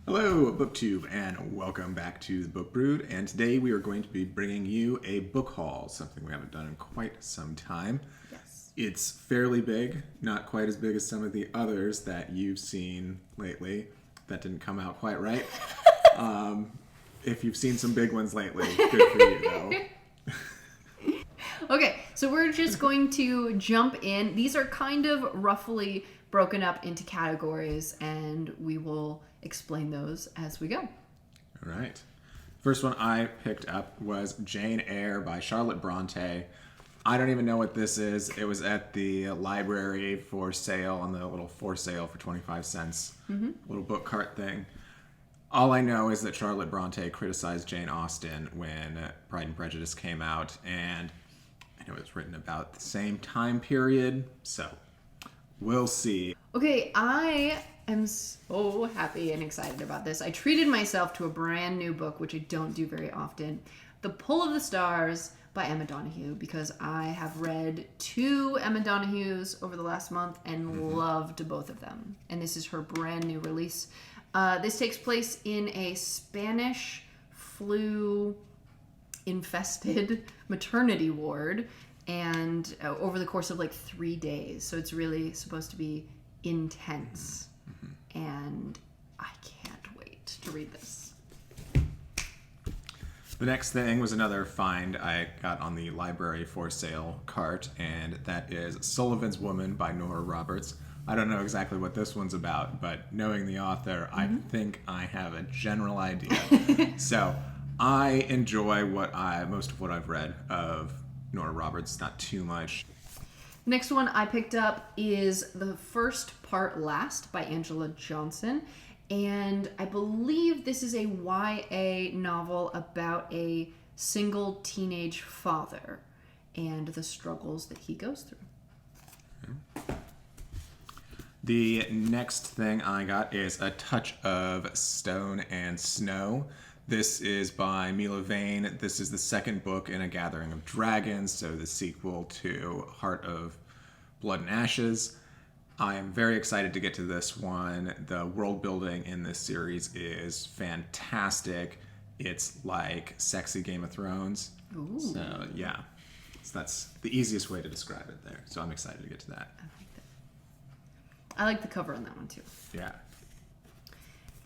Hello, BookTube, and welcome back to the Book Brood. And today we are going to be bringing you a book haul, something we haven't done in quite some time. Yes. It's fairly big, not quite as big as some of the others that you've seen lately. That didn't come out quite right. If you've seen some big ones lately, good for you, though. Okay, so we're just going to jump in. These are kind of roughly broken up into categories, and we will explain those as we go. All right. First one I picked up was Jane Eyre by Charlotte Bronte. I don't even know what this is. It was at the library for sale on the little for sale for 25 cents little book cart thing. All I know is that Charlotte Bronte criticized Jane Austen when Pride and Prejudice came out, and I know it was written about the same time period, so we'll see. Okay, I am so happy and excited about this. I treated myself to a brand new book, which I don't do very often. The Pull of the Stars by Emma Donoghue, because I have read 2 Emma Donohues over the last month and loved both of them. And this is her brand new release. This takes place in a Spanish flu-infested maternity ward, and over the course of like 3 days. So it's really supposed to be intense. And I can't wait to read this. The next thing was another find I got on the library for sale cart, and that is Sullivan's Woman by Nora Roberts. I don't know exactly what this one's about, but knowing the author, I think I have a general idea. So I enjoy most of what I've read of Nora Roberts, not too much. Next one I picked up is The First Part Last by Angela Johnson. And I believe this is a YA novel about a single teenage father and the struggles that he goes through. The next thing I got is A Touch of Stone and Snow. This is by Mila Vane. This is the second book in A Gathering of Dragons, so the sequel to Heart of Blood and Ashes. I am very excited to get to this one. The world building in this series is fantastic. It's like sexy Game of Thrones. Ooh. So yeah, that's the easiest way to describe it there. So I'm excited to get to that. I like that. I like the cover on that one too. Yeah.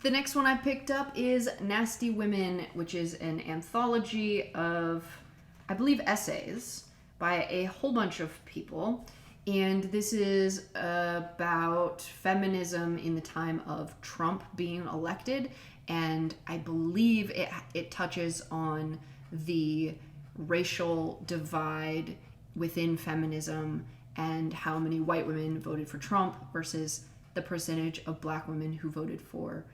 The next one I picked up is Nasty Women, which is an anthology of, I believe, essays by a whole bunch of people. And this is about feminism in the time of Trump being elected. And I believe it touches on the racial divide within feminism and how many white women voted for Trump versus the percentage of black women who voted for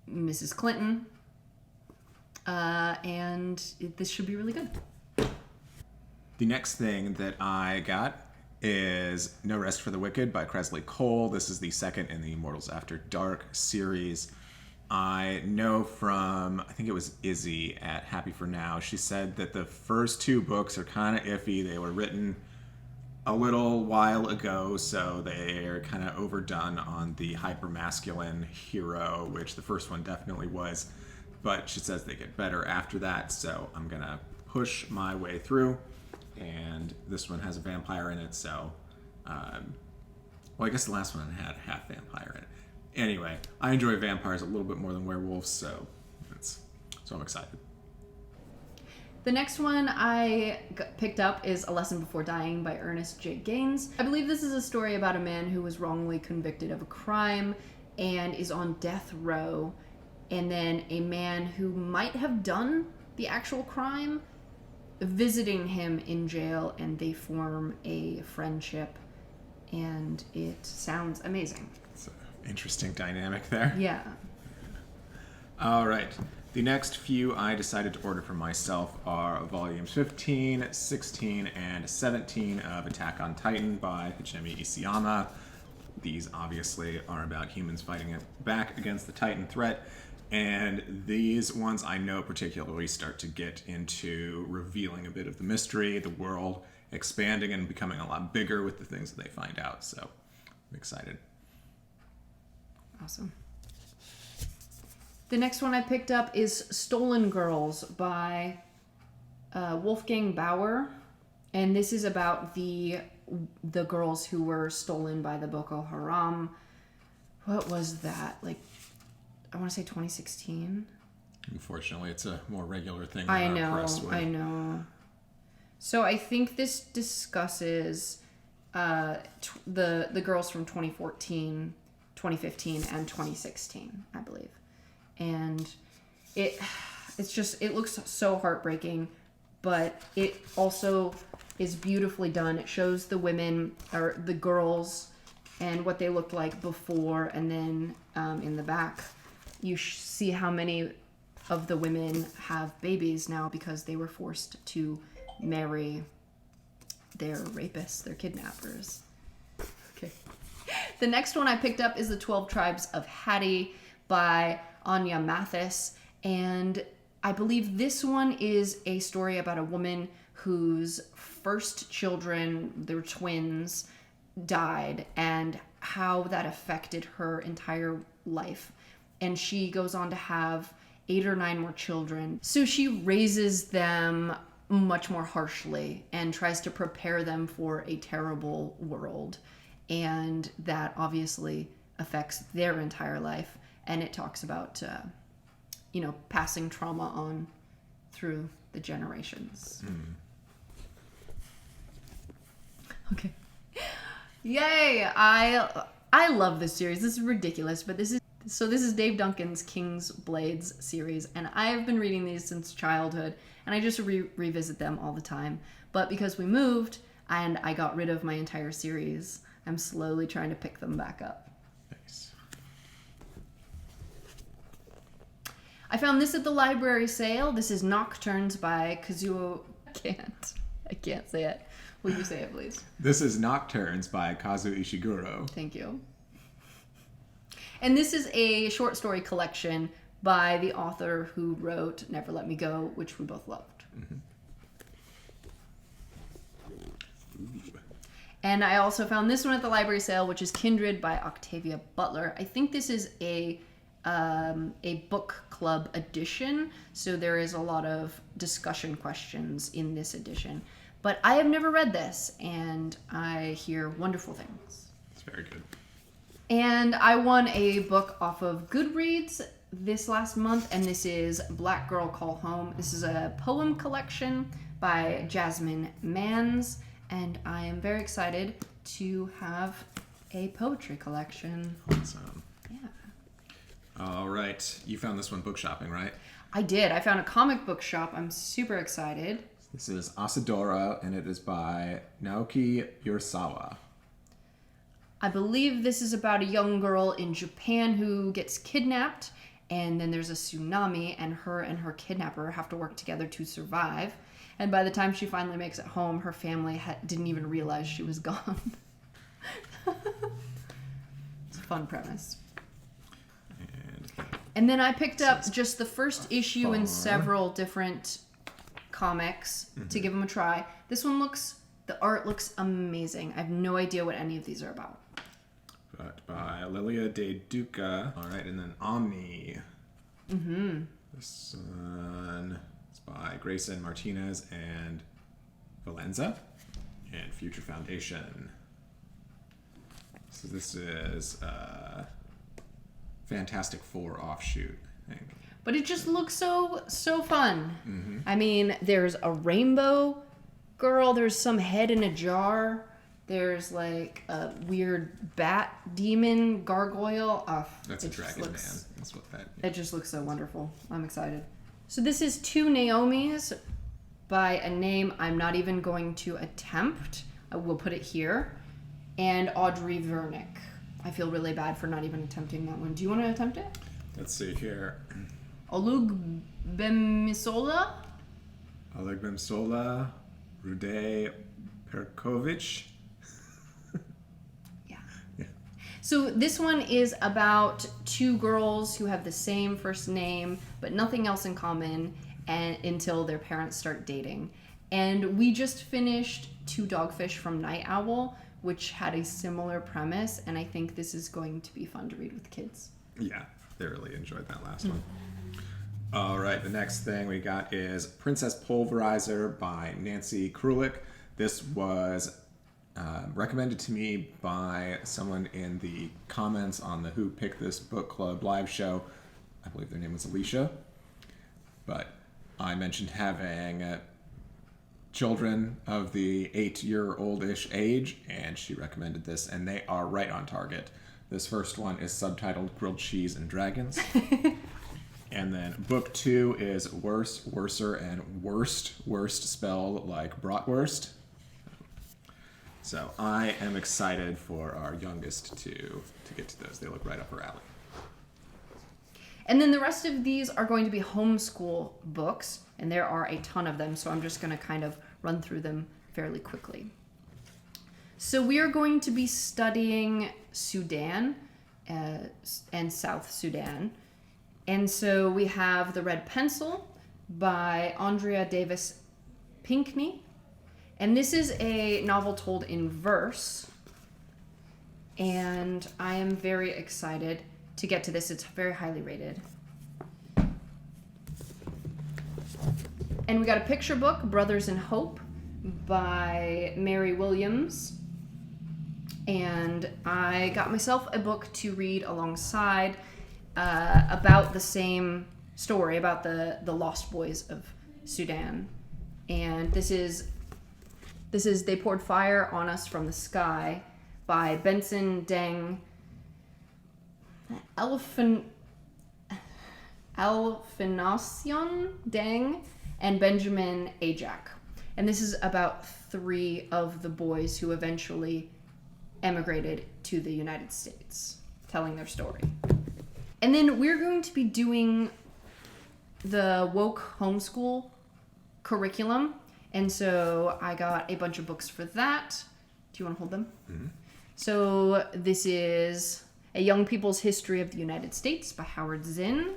Mrs. Clinton. And this should be really good. The next thing that I got is No Rest for the Wicked by Kresley Cole. This is the second in the Immortals After Dark series. I know from, I think it was Izzy at Happy for Now, she said that the first 2 books are kind of iffy. They were written a little while ago, so they're kind of overdone on the hyper-masculine hero, which the first one definitely was. But she says they get better after that, so I'm going to push my way through. And this one has a vampire in it, so well, I guess the last one had half vampire in it. Anyway, I enjoy vampires a little bit more than werewolves, so I'm excited. The next one I picked up is A Lesson Before Dying by Ernest J. Gaines. I believe this is a story about a man who was wrongly convicted of a crime and is on death row, and then a man who might have done the actual crime visiting him in jail, and they form a friendship, and it sounds amazing. It's an interesting dynamic there. Yeah. All right. The next few I decided to order for myself are volumes 15, 16, and 17 of Attack on Titan by Hajime Isayama. These obviously are about humans fighting it back against the Titan threat. And these ones I know particularly start to get into revealing a bit of the mystery, the world expanding and becoming a lot bigger with the things that they find out. So I'm excited. Awesome. The next one I picked up is Stolen Girls by Wolfgang Bauer. And this is about the girls who were stolen by the Boko Haram. What was that? Like, I want to say 2016. Unfortunately, it's a more regular thing. I know. So I think this discusses the girls from 2014, 2015, and 2016, I believe. And it looks so heartbreaking, but it also is beautifully done. It shows the women, or the girls, and what they looked like before, and then in the back you see how many of the women have babies now because they were forced to marry their rapists, their kidnappers. Okay. The next one I picked up is The 12 Tribes of Heidi by Anya Mathis, and I believe this one is a story about a woman whose first children, they were twins, died, and how that affected her entire life. And she goes on to have 8 or 9 more children. So she raises them much more harshly and tries to prepare them for a terrible world. And that obviously affects their entire life. And it talks about, passing trauma on through the generations. Okay. Yay! I love this series. This is ridiculous, but this is Dave Duncan's King's Blades series, and I've been reading these since childhood, and I just revisit them all the time. But because we moved and I got rid of my entire series, I'm slowly trying to pick them back up. Nice. I found this at the library sale. This is Nocturnes by Kazuo. I can't say it. Will you say it, please? This is Nocturnes by Kazuo Ishiguro. Thank you. And this is a short story collection by the author who wrote Never Let Me Go, which we both loved. And I also found this one at the library sale, which is Kindred by Octavia Butler. I think this is a book club edition, so there is a lot of discussion questions in this edition. But I have never read this, and I hear wonderful things. It's very good. And I won a book off of Goodreads this last month, and this is Black Girl Call Home. This is a poem collection by Jasmine Mans, and I am very excited to have a poetry collection. Awesome. Yeah. All right. You found this one book shopping, right? I did. I found a comic book shop. I'm super excited. This is Asadora, and it is by Naoki Urasawa. I believe this is about a young girl in Japan who gets kidnapped, and then there's a tsunami, and her kidnapper have to work together to survive. And by the time she finally makes it home, her family didn't even realize she was gone. It's a fun premise. And then I picked up just the first issue in several different comics to give them a try. This one the art looks amazing. I have no idea what any of these are about. But by Lilia De Duca. All right, and then Omni. This one is by Grayson Martinez and Valenza. And Future Foundation. So this is Fantastic Four offshoot, I think. But it just looks so fun. I mean, there's a rainbow girl. There's some head in a jar. There's like a weird bat demon gargoyle. That's a dragon man. That's what that. It just looks so wonderful. I'm excited. So this is Two Naomis by a name I'm not even going to attempt. I will put it here. And Audrey Vernick. I feel really bad for not even attempting that one. Do you want to attempt it? Let's see here. Oleg Bemisola? Oleg Bemsola, Rude Perkovic. Yeah. So this one is about two girls who have the same first name, but nothing else in common until their parents start dating. And we just finished Two Dogfish from Night Owl, which had a similar premise, and I think this is going to be fun to read with kids. Yeah, thoroughly enjoyed that last one. All right, the next thing we got is Princess Pulverizer by Nancy Krulik. This was recommended to me by someone in the comments on the Who Picked This Book Club live show. I believe their name was Alicia. But I mentioned having children of the 8-year-old-ish age, and she recommended this, and they are right on target. This first one is subtitled Grilled Cheese and Dragons. And then book 2 is Worse, Worser, and Worst spelled like bratwurst. So I am excited for our youngest to get to those. They look right up her alley. And then the rest of these are going to be homeschool books, and there are a ton of them, so I'm just going to kind of run through them fairly quickly. So we are going to be studying Sudan and South Sudan. And so we have The Red Pencil by Andrea Davis Pinkney. And this is a novel told in verse. And I am very excited to get to this. It's very highly rated. And we got a picture book, Brothers in Hope by Mary Williams. And I got myself a book to read alongside about the same story, about the Lost Boys of Sudan. And this is They Poured Fire on Us from the Sky by Benson Deng Alphinacion Deng and Benjamin Ajak. And this is about 3 of the boys who eventually emigrated to the United States, telling their story. And then we're going to be doing the woke homeschool curriculum. And so I got a bunch of books for that. Do you want to hold them? Mm-hmm. So this is A Young People's History of the United States by Howard Zinn.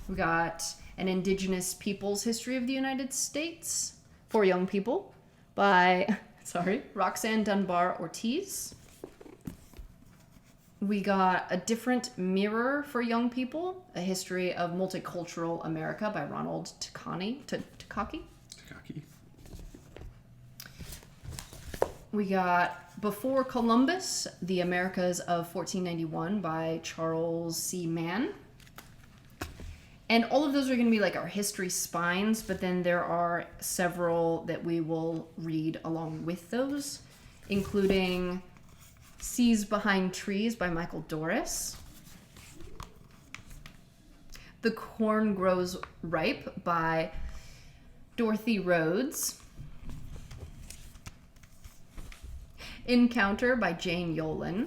We got An Indigenous People's History of the United States for Young People by, Roxanne Dunbar Ortiz. We got A Different Mirror for Young People, A History of Multicultural America by Ronald Takaki. We got Before Columbus, The Americas of 1491 by Charles C. Mann. And all of those are going to be like our history spines, but then there are several that we will read along with those, including Seas Behind Trees by Michael Doris. The Corn Grows Ripe by Dorothy Rhodes. Encounter by Jane Yolen.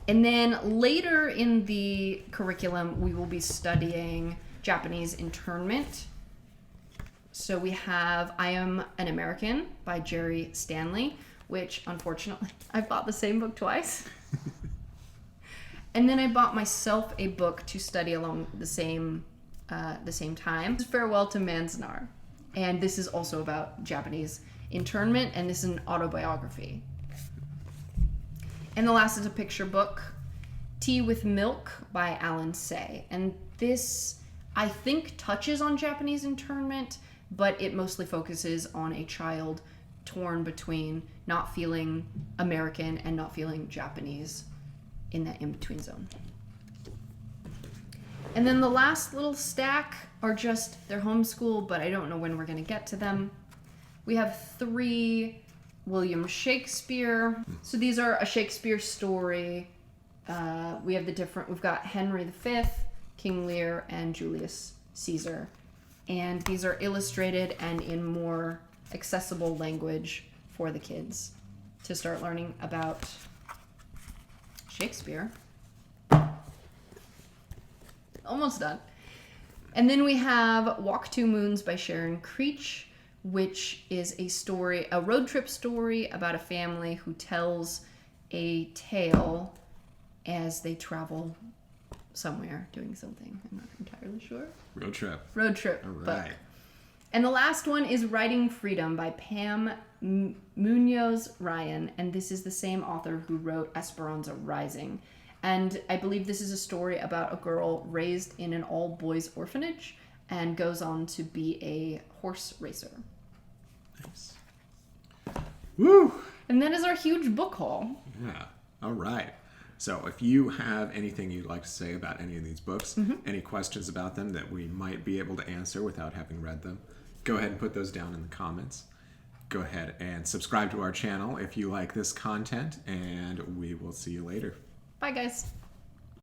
And then later in the curriculum, we will be studying Japanese internment. So we have I Am an American by Jerry Stanley, which unfortunately I bought the same book twice. And then I bought myself a book to study along the same time. Farewell to Manzanar. And this is also about Japanese internment, and this is an autobiography. And the last is a picture book, Tea with Milk by Alan Say. And this, I think, touches on Japanese internment, but it mostly focuses on a child torn between not feeling American and not feeling Japanese in that in-between zone. And then the last little stack are just, they're homeschool, but I don't know when we're going to get to them. We have 3 William Shakespeare. So these are a Shakespeare story. We've got Henry V, King Lear, and Julius Caesar. And these are illustrated and in more accessible language for the kids to start learning about Shakespeare. Almost done. And then we have Walk Two Moons by Sharon Creech, which is a road trip story about a family who tells a tale as they travel somewhere doing something. I'm not entirely sure. Road trip. All right. Book. And the last one is Writing Freedom by Pam Munoz Ryan, and this is the same author who wrote Esperanza Rising. And I believe this is a story about a girl raised in an all-boys orphanage and goes on to be a horse racer. Nice. Woo! And that is our huge book haul. Yeah. All right. So if you have anything you'd like to say about any of these books, any questions about them that we might be able to answer without having read them, go ahead and put those down in the comments. Go ahead and subscribe to our channel if you like this content, and we will see you later. Bye, guys.